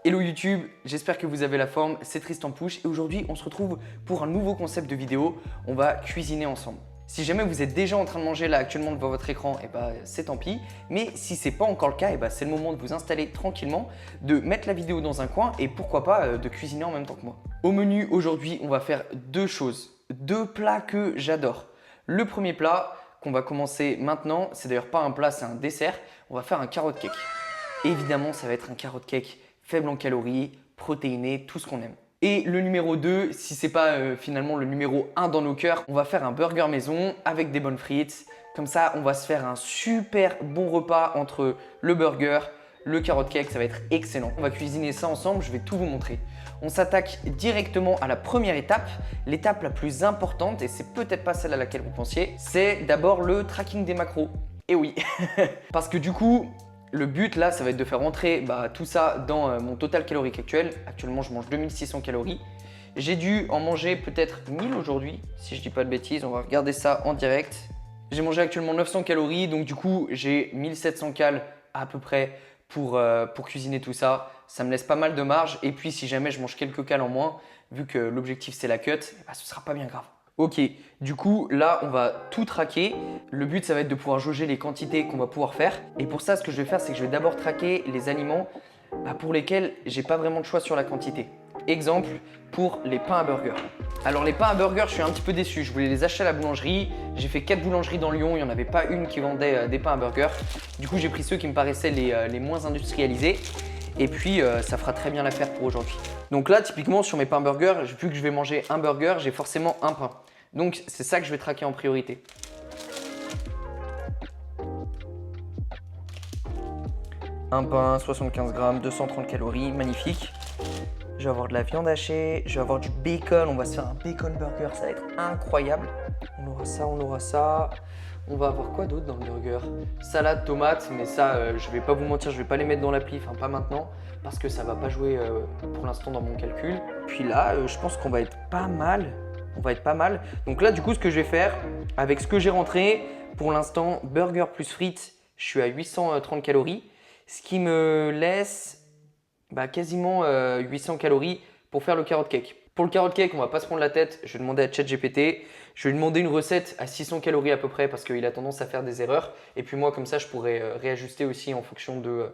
Hello YouTube, j'espère que vous avez la forme, c'est Tristan Pouche et aujourd'hui on se retrouve pour un nouveau concept de vidéo, on va cuisiner ensemble. Si jamais vous êtes déjà en train de manger là actuellement devant votre écran, c'est tant pis, mais si c'est pas encore le cas, c'est le moment de vous installer tranquillement, de mettre la vidéo dans un coin et pourquoi pas de cuisiner en même temps que moi. Au menu aujourd'hui, on va faire deux choses, deux plats que j'adore. Le premier plat qu'on va commencer maintenant, c'est d'ailleurs pas un plat, c'est un dessert, on va faire un carrot cake. Évidemment, ça va être un carrot cake faible en calories, protéiné, tout ce qu'on aime. Et le numéro 2, si c'est pas finalement le numéro 1 dans nos cœurs, on va faire un burger maison avec des bonnes frites. Comme ça, on va se faire un super bon repas entre le burger, le carrot cake, ça va être excellent. On va cuisiner ça ensemble, je vais tout vous montrer. On s'attaque directement à la première étape, l'étape la plus importante, et c'est peut-être pas celle à laquelle vous pensiez, c'est d'abord le tracking des macros. Et oui, parce que du coup, le but là, ça va être de faire rentrer tout ça dans mon total calorique actuel. Actuellement, je mange 2600 calories. J'ai dû en manger peut-être 1000 aujourd'hui, si je dis pas de bêtises. On va regarder ça en direct. J'ai mangé actuellement 900 calories, donc du coup, j'ai 1700 calories à peu près pour cuisiner tout ça. Ça me laisse pas mal de marge. Et puis, si jamais je mange quelques calories en moins, vu que l'objectif c'est la cut, ce sera pas bien grave. Ok, du coup là on va tout traquer. Le but ça va être de pouvoir jauger les quantités qu'on va pouvoir faire. Et pour ça ce que je vais faire c'est que je vais d'abord traquer les aliments pour lesquels j'ai pas vraiment de choix sur la quantité. Exemple pour les pains à burger. Alors les pains à burger je suis un petit peu déçu, je voulais les acheter à la boulangerie. J'ai fait 4 boulangeries dans Lyon, il n'y en avait pas une qui vendait des pains à burger. Du coup j'ai pris ceux qui me paraissaient les moins industrialisés. Et puis ça fera très bien l'affaire pour aujourd'hui. Donc là typiquement sur mes pains burgers, vu que je vais manger un burger, j'ai forcément un pain. Donc c'est ça que je vais traquer en priorité. Un pain, 75 grammes, 230 calories, magnifique. Je vais avoir de la viande hachée, je vais avoir du bacon, on va se faire un bacon burger, ça va être incroyable. On aura ça, on aura ça. On va avoir quoi d'autre dans le burger? Salade, tomate, mais ça, je vais pas vous mentir, je vais pas les mettre dans l'appli, enfin pas maintenant, parce que ça va pas jouer pour l'instant dans mon calcul. Puis là, je pense qu'on va être pas mal. On va être pas mal. Donc là, du coup, ce que je vais faire, avec ce que j'ai rentré, pour l'instant, burger plus frites, je suis à 830 calories, ce qui me laisse quasiment 800 calories pour faire le carrot cake. Pour le carrot cake, on va pas se prendre la tête. Je vais demander à ChatGPT. Je vais lui demander une recette à 600 calories à peu près parce qu'il a tendance à faire des erreurs. Et puis moi, comme ça, je pourrais réajuster aussi en fonction de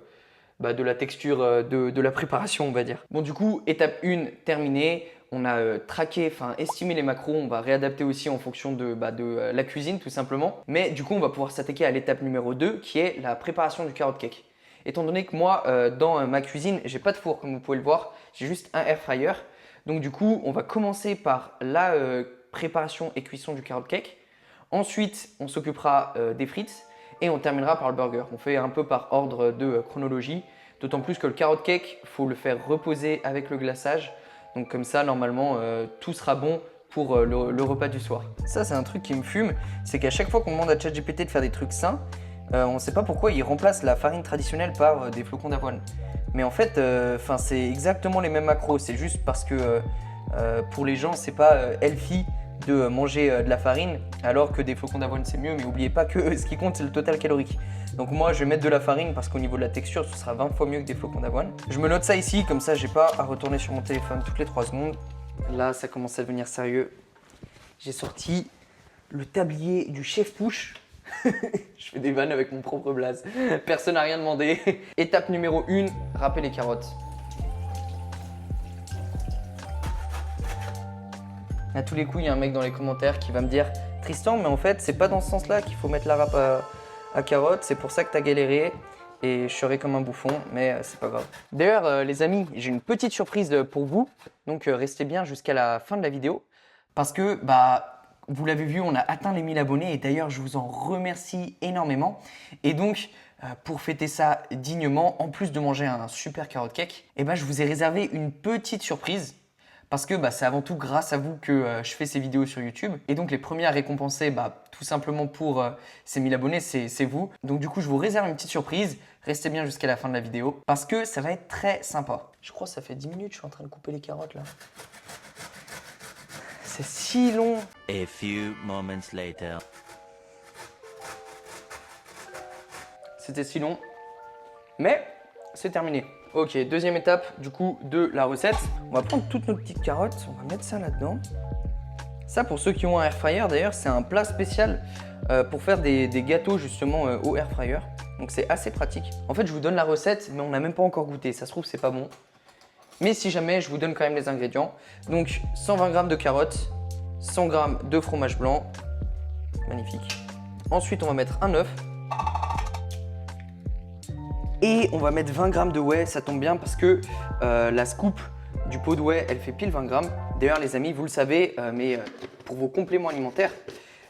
la texture de la préparation, on va dire. Bon, du coup, étape 1 terminée. On a traqué, estimé les macros. On va réadapter aussi en fonction de la cuisine, tout simplement. Mais du coup, on va pouvoir s'attaquer à l'étape numéro 2 qui est la préparation du carrot cake. Étant donné que moi, dans ma cuisine, j'ai pas de four comme vous pouvez le voir. J'ai juste un air fryer. Donc du coup, on va commencer par la préparation et cuisson du carrot cake. Ensuite, on s'occupera des frites et on terminera par le burger. On fait un peu par ordre de chronologie. D'autant plus que le carrot cake, il faut le faire reposer avec le glaçage. Donc comme ça, normalement, tout sera bon pour le repas du soir. Ça, c'est un truc qui me fume. C'est qu'à chaque fois qu'on demande à ChatGPT de faire des trucs sains, on ne sait pas pourquoi il remplace la farine traditionnelle par des flocons d'avoine. Mais en fait, c'est exactement les mêmes macros. C'est juste parce que pour les gens, c'est pas healthy de manger de la farine, alors que des flocons d'avoine c'est mieux. Mais n'oubliez pas que ce qui compte, c'est le total calorique. Donc moi, je vais mettre de la farine parce qu'au niveau de la texture, ce sera 20 fois mieux que des flocons d'avoine. Je me note ça ici, comme ça, j'ai pas à retourner sur mon téléphone toutes les 3 secondes. Là, ça commence à devenir sérieux. J'ai sorti le tablier du chef Pouche. Je fais des vannes avec mon propre blaze. Personne n'a rien demandé. Étape numéro 1, râper les carottes. À tous les coups, il y a un mec dans les commentaires qui va me dire « Tristan, mais en fait, c'est pas dans ce sens-là qu'il faut mettre la râpe à carottes. C'est pour ça que t'as galéré. » Et je serai comme un bouffon, mais c'est pas grave. D'ailleurs, les amis, j'ai une petite surprise pour vous. Donc, restez bien jusqu'à la fin de la vidéo. Parce que, vous l'avez vu, on a atteint les 1000 abonnés et d'ailleurs, je vous en remercie énormément. Et donc, pour fêter ça dignement, en plus de manger un super carrot cake, je vous ai réservé une petite surprise. Parce que c'est avant tout grâce à vous que je fais ces vidéos sur YouTube. Et donc, les premiers à récompenser, tout simplement pour ces 1000 abonnés, c'est vous. Donc, du coup, je vous réserve une petite surprise. Restez bien jusqu'à la fin de la vidéo parce que ça va être très sympa. Je crois que ça fait 10 minutes que je suis en train de couper les carottes là. C'est si long. A few moments later. C'était si long. Mais c'est terminé. Ok, deuxième étape du coup de la recette. On va prendre toutes nos petites carottes, on va mettre ça là-dedans. Ça, pour ceux qui ont un air fryer d'ailleurs, c'est un plat spécial pour faire des gâteaux justement au air fryer. Donc c'est assez pratique. En fait, je vous donne la recette, mais on n'a même pas encore goûté. Ça se trouve, c'est pas bon. Mais si jamais, je vous donne quand même les ingrédients. Donc 120 g de carottes, 100 g de fromage blanc. Magnifique. Ensuite, on va mettre un œuf. Et on va mettre 20 g de whey, ça tombe bien parce que la scoop du pot de whey, elle fait pile 20 g. D'ailleurs les amis, vous le savez, mais pour vos compléments alimentaires,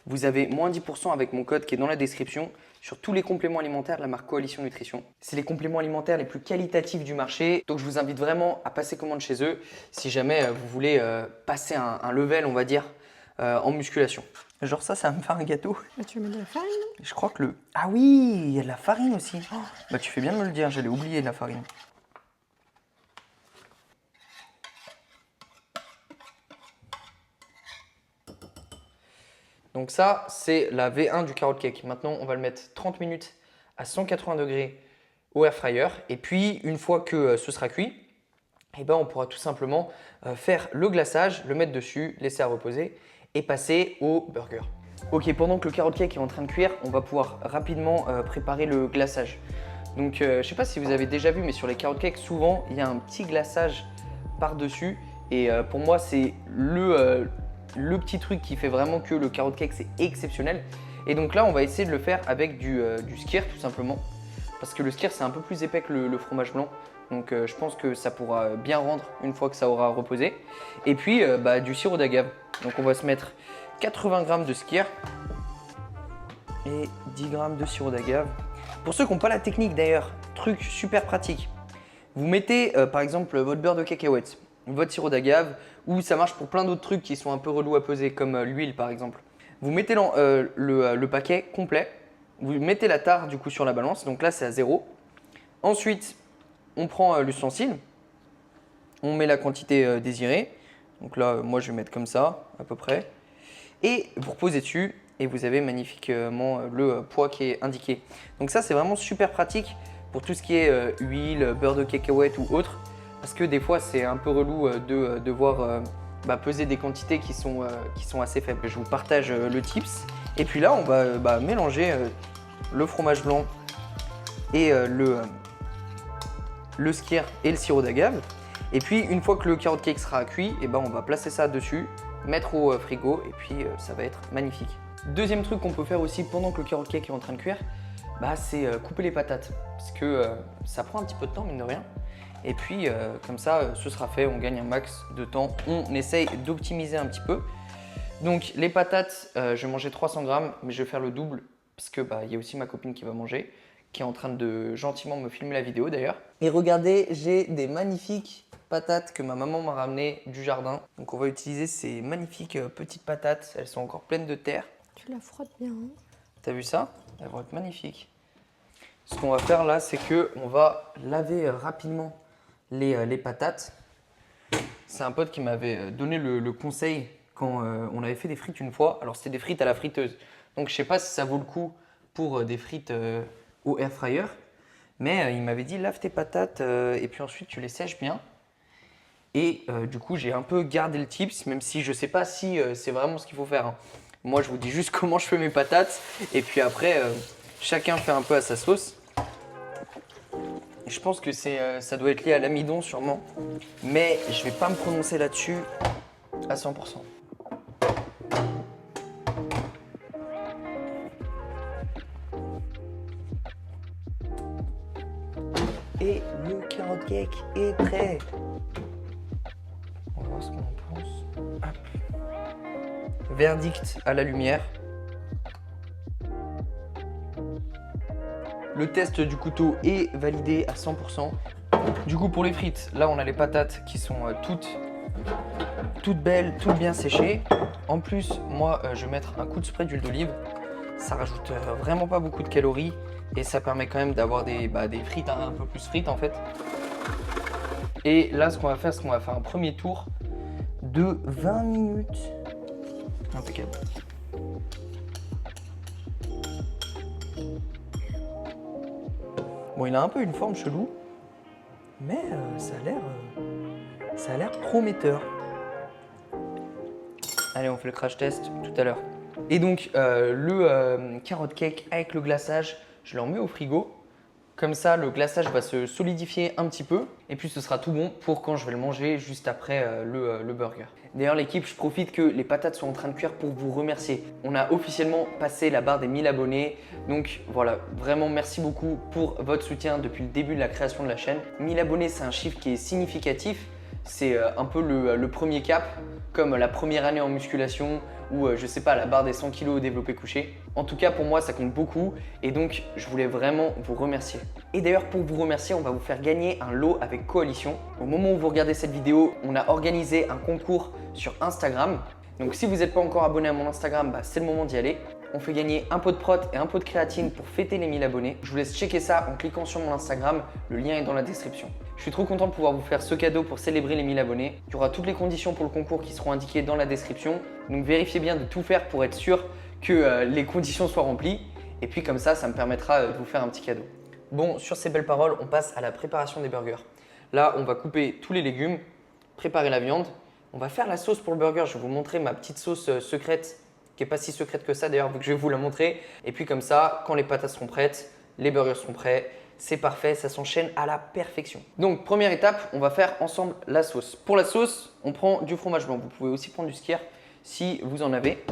vous avez moins 10% avec mon code qui est dans la description sur tous les compléments alimentaires de la marque Coalition Nutrition. C'est les compléments alimentaires les plus qualitatifs du marché, donc je vous invite vraiment à passer commande chez eux si jamais vous voulez passer un level, on va dire, en musculation. Genre ça va me faire un gâteau. Bah, tu veux mettre de la farine? Je crois que le... Ah oui, il y a de la farine aussi. Oh, bah tu fais bien de me le dire, j'allais oublier de la farine. Donc ça, c'est la V1 du carrot cake. Maintenant, on va le mettre 30 minutes à 180 degrés au air fryer. Et puis, une fois que ce sera cuit, eh ben, on pourra tout simplement faire le glaçage, le mettre dessus, laisser à reposer et passer au burger. Ok, pendant que le carrot cake est en train de cuire, on va pouvoir rapidement préparer le glaçage. Donc, je ne sais pas si vous avez déjà vu, mais sur les carrot cakes, souvent, il y a un petit glaçage par-dessus. Et pour moi, c'est le petit truc qui fait vraiment que le carrot cake, c'est exceptionnel. Et donc là, on va essayer de le faire avec du skyr, tout simplement. Parce que le skyr, c'est un peu plus épais que le fromage blanc. Donc je pense que ça pourra bien rendre une fois que ça aura reposé. Et puis du sirop d'agave. Donc on va se mettre 80 g de skyr et 10 g de sirop d'agave. Pour ceux qui n'ont pas la technique d'ailleurs, truc super pratique. Vous mettez par exemple votre beurre de cacahuète, votre sirop d'agave, ou ça marche pour plein d'autres trucs qui sont un peu relous à peser comme l'huile par exemple. Vous mettez le paquet complet, vous mettez la tare du coup sur la balance, donc là c'est à 0. Ensuite, on prend l'ustensile, on met la quantité désirée. Donc là, moi je vais mettre comme ça, à peu près. Et vous reposez dessus et vous avez magnifiquement le poids qui est indiqué. Donc ça, c'est vraiment super pratique pour tout ce qui est huile, beurre de cacahuète ou autre. Parce que des fois, c'est un peu relou de devoir peser des quantités qui sont assez faibles. Je vous partage le tips. Et puis là, on va mélanger le fromage blanc et le skyr et le sirop d'agave. Et puis une fois que le carrot cake sera cuit, on va placer ça dessus, mettre au frigo et puis ça va être magnifique. Deuxième truc qu'on peut faire aussi pendant que le carrot cake est en train de cuire, c'est couper les patates. Parce que ça prend un petit peu de temps mine de rien. Et puis comme ça, ce sera fait, on gagne un max de temps. On essaye d'optimiser un petit peu. Donc les patates, je vais manger 300 g, mais je vais faire le double parce que il y a aussi ma copine qui va manger, qui est en train de gentiment me filmer la vidéo d'ailleurs. Et regardez, j'ai des magnifiques patates que ma maman m'a ramenées du jardin. Donc on va utiliser ces magnifiques petites patates, elles sont encore pleines de terre. Tu la frottes bien. Hein? T'as vu ça? Elles vont être magnifiques. Ce qu'on va faire là, c'est qu'on va laver rapidement les patates. C'est un pote qui m'avait donné le conseil quand on avait fait des frites une fois. Alors c'était des frites à la friteuse. Donc je sais pas si ça vaut le coup pour des frites au air fryer. Mais il m'avait dit lave tes patates et puis ensuite tu les sèches bien. Et du coup j'ai un peu gardé le tips, même si je sais pas si c'est vraiment ce qu'il faut faire. Hein. Moi je vous dis juste comment je fais mes patates. Et puis après chacun fait un peu à sa sauce. Et je pense que ça doit être lié à l'amidon sûrement. Mais je vais pas me prononcer là-dessus à 100%. Et le carrot cake est prêt. On va voir ce qu'on en pense. Hop. Verdict à la lumière. Le test du couteau est validé à 100%. Du coup, pour les frites, là, on a les patates qui sont toutes belles, toutes bien séchées. En plus, moi, je vais mettre un coup de spray d'huile d'olive. Ça rajoute vraiment pas beaucoup de calories et ça permet quand même d'avoir des frites un peu plus frites en fait. Et là, ce qu'on va faire, c'est qu'on va faire un premier tour de 20 minutes. Impeccable. Bon, il a un peu une forme chelou, Mais ça a l'air prometteur. Allez, on fait le crash test tout à l'heure. Et donc, le carrot cake avec le glaçage, je le remets au frigo. Comme ça, le glaçage va se solidifier un petit peu. Et puis, ce sera tout bon pour quand je vais le manger juste après le burger. D'ailleurs, l'équipe, je profite que les patates soient en train de cuire pour vous remercier. On a officiellement passé la barre des 1000 abonnés. Donc voilà, vraiment merci beaucoup pour votre soutien depuis le début de la création de la chaîne. 1000 abonnés, c'est un chiffre qui est significatif. C'est un peu le premier cap, comme la première année en musculation ou je sais pas, la barre des 100 kg au développé couché. En tout cas, pour moi, ça compte beaucoup et donc je voulais vraiment vous remercier. Et d'ailleurs, pour vous remercier, on va vous faire gagner un lot avec Coalition. Au moment où vous regardez cette vidéo, on a organisé un concours sur Instagram. Donc si vous n'êtes pas encore abonné à mon Instagram, c'est le moment d'y aller. On fait gagner un pot de prot et un pot de créatine pour fêter les 1000 abonnés. Je vous laisse checker ça en cliquant sur mon Instagram, le lien est dans la description. Je suis trop content de pouvoir vous faire ce cadeau pour célébrer les 1000 abonnés. Il y aura toutes les conditions pour le concours qui seront indiquées dans la description. Donc vérifiez bien de tout faire pour être sûr que les conditions soient remplies. Et puis comme ça me permettra de vous faire un petit cadeau. Bon, sur ces belles paroles, on passe à la préparation des burgers. Là, on va couper tous les légumes, préparer la viande. On va faire la sauce pour le burger. Je vais vous montrer ma petite sauce secrète qui n'est pas si secrète que ça d'ailleurs, vu que je vais vous la montrer. Et puis comme ça, quand les patates seront prêtes, les burgers seront prêts. C'est parfait, ça s'enchaîne à la perfection. Donc première étape, on va faire ensemble la sauce. Pour la sauce, on prend du fromage blanc. Vous pouvez aussi prendre du skyr si vous en avez.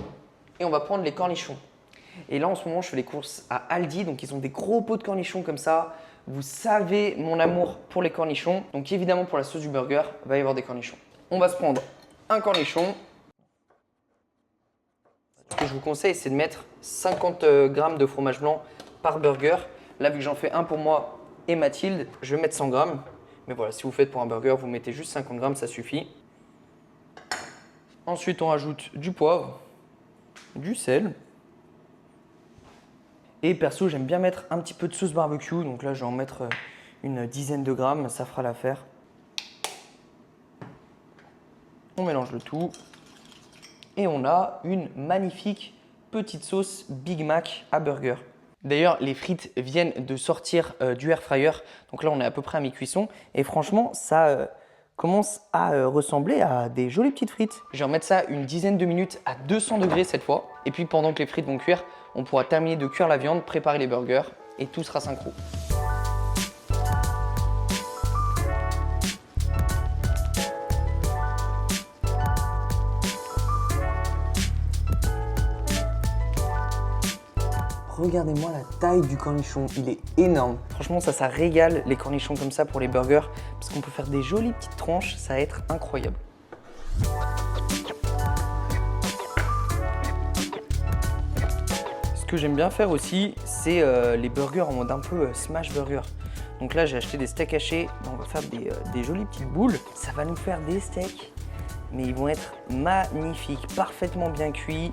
Et on va prendre les cornichons. Et là en ce moment, je fais les courses à Aldi. Donc ils ont des gros pots de cornichons comme ça. Vous savez mon amour pour les cornichons. Donc évidemment pour la sauce du burger, il va y avoir des cornichons. On va se prendre un cornichon. Ce que je vous conseille, c'est de mettre 50 g de fromage blanc par burger. Là, vu que j'en fais un pour moi et Mathilde, je vais mettre 100 g. Mais voilà, si vous faites pour un burger, vous mettez juste 50 g, ça suffit. Ensuite, on rajoute du poivre, du sel. Et perso, j'aime bien mettre un petit peu de sauce barbecue. Donc là, je vais en mettre une dizaine de grammes, ça fera l'affaire. On mélange le tout. Et on a une magnifique petite sauce Big Mac à burger. D'ailleurs, les frites viennent de sortir du air fryer. Donc là, on est à peu près à mi-cuisson. Et franchement, ça commence à ressembler à des jolies petites frites. Je vais en mettre ça une dizaine de minutes à 200 degrés cette fois. Et puis pendant que les frites vont cuire, on pourra terminer de cuire la viande, préparer les burgers et tout sera synchro. Regardez-moi la taille du cornichon, il est énorme. Franchement, ça régale les cornichons comme ça pour les burgers parce qu'on peut faire des jolies petites tranches, ça va être incroyable. Ce que j'aime bien faire aussi, c'est les burgers en mode un peu smash burger. Donc là, j'ai acheté des steaks hachés, on va faire des jolies petites boules. Ça va nous faire des steaks, mais ils vont être magnifiques, parfaitement bien cuits.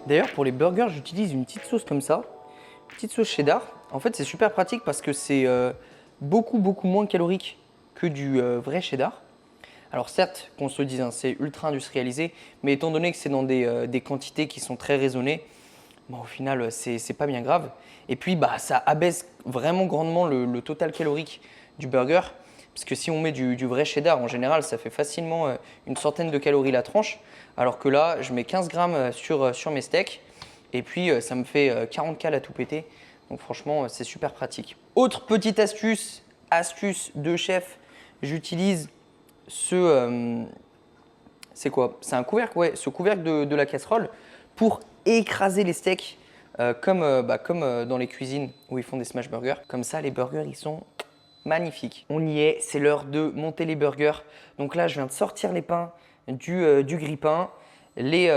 D'ailleurs, pour les burgers, j'utilise une petite sauce comme ça, une petite sauce cheddar. En fait, c'est super pratique parce que c'est beaucoup moins calorique que du vrai cheddar. Alors certes, qu'on se le dise, hein, c'est ultra industrialisé, mais étant donné que c'est dans des quantités qui sont très raisonnées, au final, c'est pas bien grave. Et puis, ça abaisse vraiment grandement le total calorique du burger. Parce que si on met du vrai cheddar, en général, ça fait facilement une centaine de calories la tranche. Alors que là, je mets 15 grammes sur mes steaks. Et puis, ça me fait 40 cales à tout péter. Donc franchement, c'est super pratique. Autre petite astuce de chef, j'utilise c'est quoi? C'est un couvercle, ouais, ce couvercle de la casserole pour écraser les steaks comme dans les cuisines où ils font des smash burgers. Comme ça, les burgers, ils sont magnifiques. On y est, c'est l'heure de monter les burgers. Donc là, je viens de sortir les pains du grille-pain. Les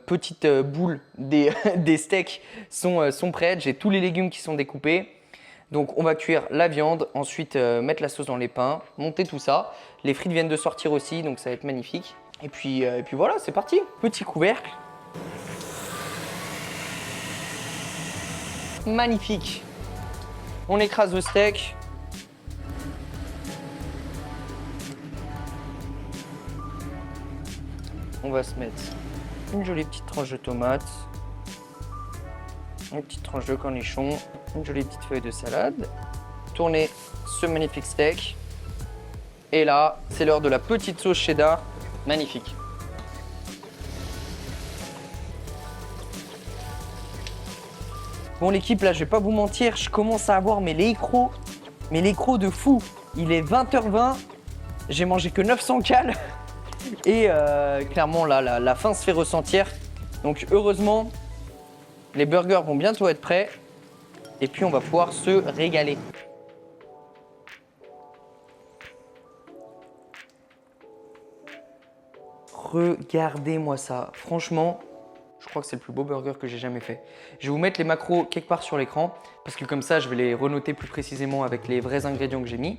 petites boules des steaks sont prêtes. J'ai tous les légumes qui sont découpés. Donc on va cuire la viande, ensuite mettre la sauce dans les pains, monter tout ça. Les frites viennent de sortir aussi, donc ça va être magnifique. Et puis voilà, c'est parti. Petit couvercle. Magnifique. On écrase le steak. on va se mettre une jolie petite tranche de tomate, une petite tranche de cornichon, une jolie petite feuille de salade. Tourner ce magnifique steak. Et là, c'est l'heure de la petite sauce cheddar. Magnifique. Bon l'équipe, là je vais pas vous mentir, je commence à avoir les crocs de fou. Il est 20h20, j'ai mangé que 900 cales et clairement là la faim se fait ressentir. Donc heureusement, les burgers vont bientôt être prêts et puis on va pouvoir se régaler. Regardez-moi ça, franchement. Je crois que c'est le plus beau burger que j'ai jamais fait. Je vais vous mettre les macros quelque part sur l'écran parce que comme ça, je vais les renoter plus précisément avec les vrais ingrédients que j'ai mis.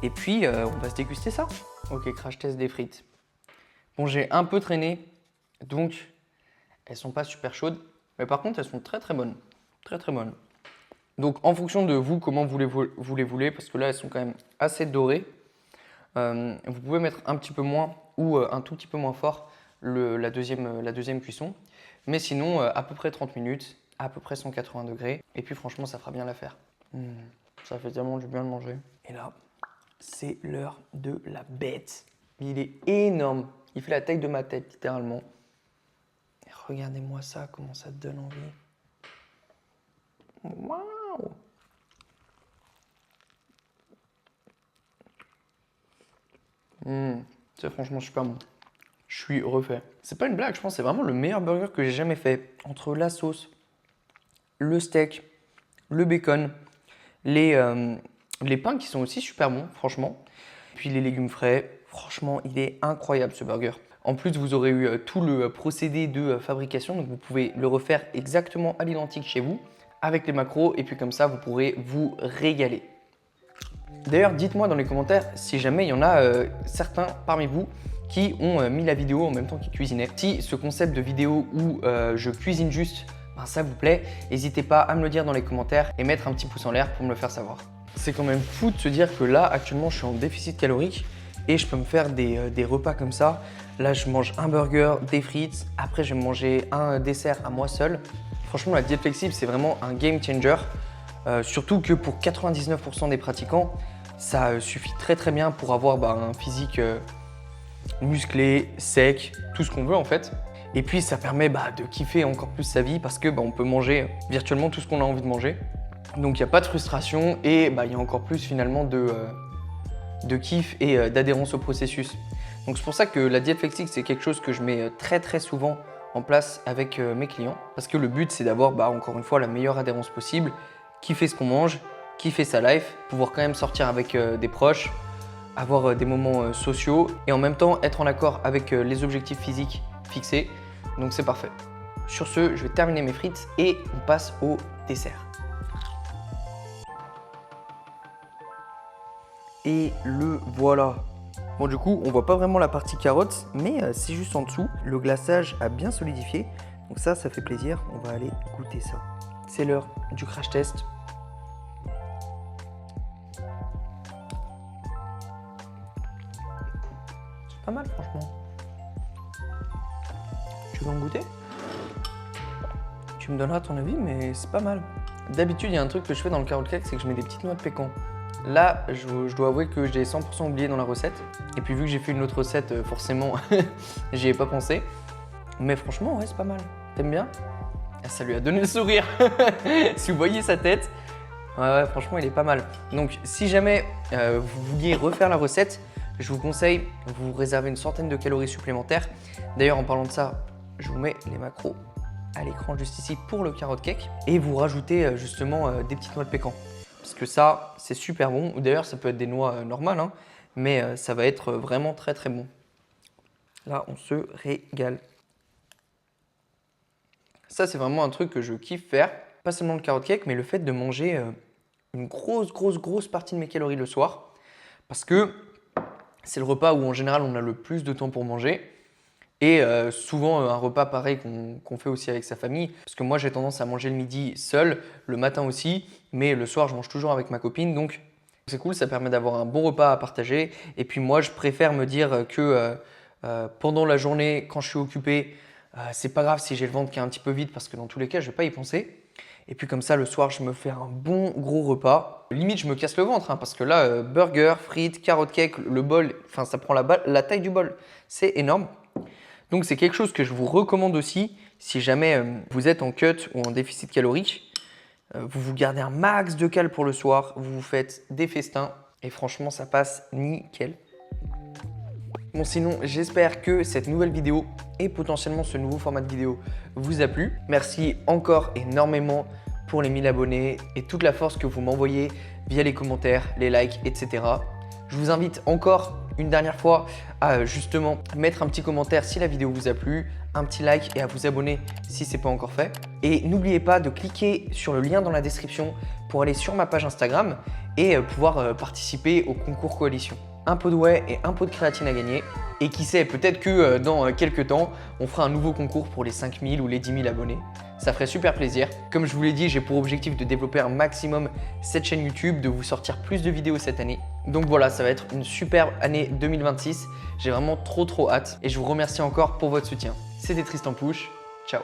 Et puis, on va se déguster ça. Ok, crash test des frites. Bon, j'ai un peu traîné, donc elles sont pas super chaudes. Mais par contre, elles sont très très bonnes. Très très bonnes. Donc, en fonction de vous, comment vous les voulez, parce que là, elles sont quand même assez dorées. Vous pouvez mettre un petit peu moins ou un tout petit peu moins fort la deuxième cuisson. Mais sinon, à peu près 30 minutes, à peu près 180 degrés. Et puis franchement, ça fera bien l'affaire. Ça fait tellement du bien de manger. Et là, c'est l'heure de la bête. Il est énorme. Il fait la taille de ma tête, littéralement. Et regardez-moi ça, comment ça te donne envie. Waouh! C'est franchement super bon. Je suis refait. C'est pas une blague, je pense que c'est vraiment le meilleur burger que j'ai jamais fait. Entre la sauce, le steak, le bacon, les pains qui sont aussi super bons, franchement. Puis les légumes frais. Franchement, il est incroyable ce burger. En plus, vous aurez eu tout le procédé de fabrication, donc vous pouvez le refaire exactement à l'identique chez vous, avec les macros, et puis comme ça, vous pourrez vous régaler. D'ailleurs, dites-moi dans les commentaires si jamais il y en a certains parmi vous qui ont mis la vidéo en même temps qu'ils cuisinaient. Si ce concept de vidéo où je cuisine juste, ben ça vous plaît, n'hésitez pas à me le dire dans les commentaires et mettre un petit pouce en l'air pour me le faire savoir. C'est quand même fou de se dire que là, actuellement, je suis en déficit calorique et je peux me faire des repas comme ça. Là, je mange un burger, des frites, après je vais me manger un dessert à moi seul. Franchement, la diète flexible, c'est vraiment un game changer. Surtout que pour 99% des pratiquants, ça suffit très très bien pour avoir un physique musclé, sec, tout ce qu'on veut en fait. Et puis ça permet de kiffer encore plus sa vie parce que on peut manger virtuellement tout ce qu'on a envie de manger. Donc il n'y a pas de frustration et il y a encore plus finalement de kiff et d'adhérence au processus. Donc c'est pour ça que la diète flexible, c'est quelque chose que je mets très très souvent en place avec mes clients. Parce que le but, c'est d'avoir encore une fois la meilleure adhérence possible, kiffer ce qu'on mange, kiffer sa life, pouvoir quand même sortir avec des proches, avoir des moments sociaux et en même temps être en accord avec les objectifs physiques fixés. Donc c'est parfait. Sur ce, je vais terminer mes frites et on passe au dessert. Et le voilà. Bon du coup, on voit pas vraiment la partie carotte, mais c'est juste en dessous. Le glaçage a bien solidifié. Donc ça fait plaisir. On va aller goûter ça. C'est l'heure du crash test. C'est pas mal franchement. Tu veux en goûter? Tu me donneras ton avis, mais c'est pas mal. D'habitude, il y a un truc que je fais dans le carrot cake, c'est que je mets des petites noix de pécan. Là, je dois avouer que j'ai 100% oublié dans la recette. Et puis vu que j'ai fait une autre recette, forcément, j'y ai pas pensé. Mais franchement, ouais, c'est pas mal. T'aimes bien? Ça lui a donné le sourire. Si vous voyez sa tête. Ouais, franchement, il est pas mal. Donc, si jamais vous vouliez refaire la recette, je vous conseille, vous réservez une centaine de calories supplémentaires. D'ailleurs, en parlant de ça, je vous mets les macros à l'écran juste ici pour le carrot cake. Et vous rajoutez justement des petites noix de pécan. Parce que ça, c'est super bon. D'ailleurs, ça peut être des noix normales, hein, mais ça va être vraiment très très bon. Là, on se régale. Ça, c'est vraiment un truc que je kiffe faire. Pas seulement le carrot cake, mais le fait de manger une grosse partie de mes calories le soir. Parce que c'est le repas où en général on a le plus de temps pour manger. Et souvent un repas pareil qu'on fait aussi avec sa famille. Parce que moi j'ai tendance à manger le midi seul, le matin aussi, mais le soir je mange toujours avec ma copine. Donc c'est cool, ça permet d'avoir un bon repas à partager. Et puis moi je préfère me dire que pendant la journée quand je suis occupé. C'est pas grave si j'ai le ventre qui est un petit peu vide parce que dans tous les cas, je vais pas y penser. Et puis comme ça, le soir, je me fais un bon gros repas. Limite, je me casse le ventre parce que là, burger, frites, carotte cake, le bol, enfin ça prend la taille du bol. C'est énorme. Donc c'est quelque chose que je vous recommande aussi si jamais vous êtes en cut ou en déficit calorique. Vous vous gardez un max de cales pour le soir, vous vous faites des festins et franchement, ça passe nickel. Bon sinon, j'espère que cette nouvelle vidéo et potentiellement ce nouveau format de vidéo vous a plu. Merci encore énormément pour les 1000 abonnés et toute la force que vous m'envoyez via les commentaires, les likes, etc. Je vous invite encore une dernière fois à justement mettre un petit commentaire si la vidéo vous a plu, un petit like et à vous abonner si ce n'est pas encore fait. Et n'oubliez pas de cliquer sur le lien dans la description pour aller sur ma page Instagram et pouvoir participer au concours coalition. Un pot de whey et un pot de créatine à gagner. Et qui sait, peut-être que dans quelques temps, on fera un nouveau concours pour les 5000 ou les 10 000 abonnés. Ça ferait super plaisir. Comme je vous l'ai dit, j'ai pour objectif de développer un maximum cette chaîne YouTube, de vous sortir plus de vidéos cette année. Donc voilà, ça va être une superbe année 2026. J'ai vraiment trop hâte et je vous remercie encore pour votre soutien. C'était Tristan Pouche. Ciao.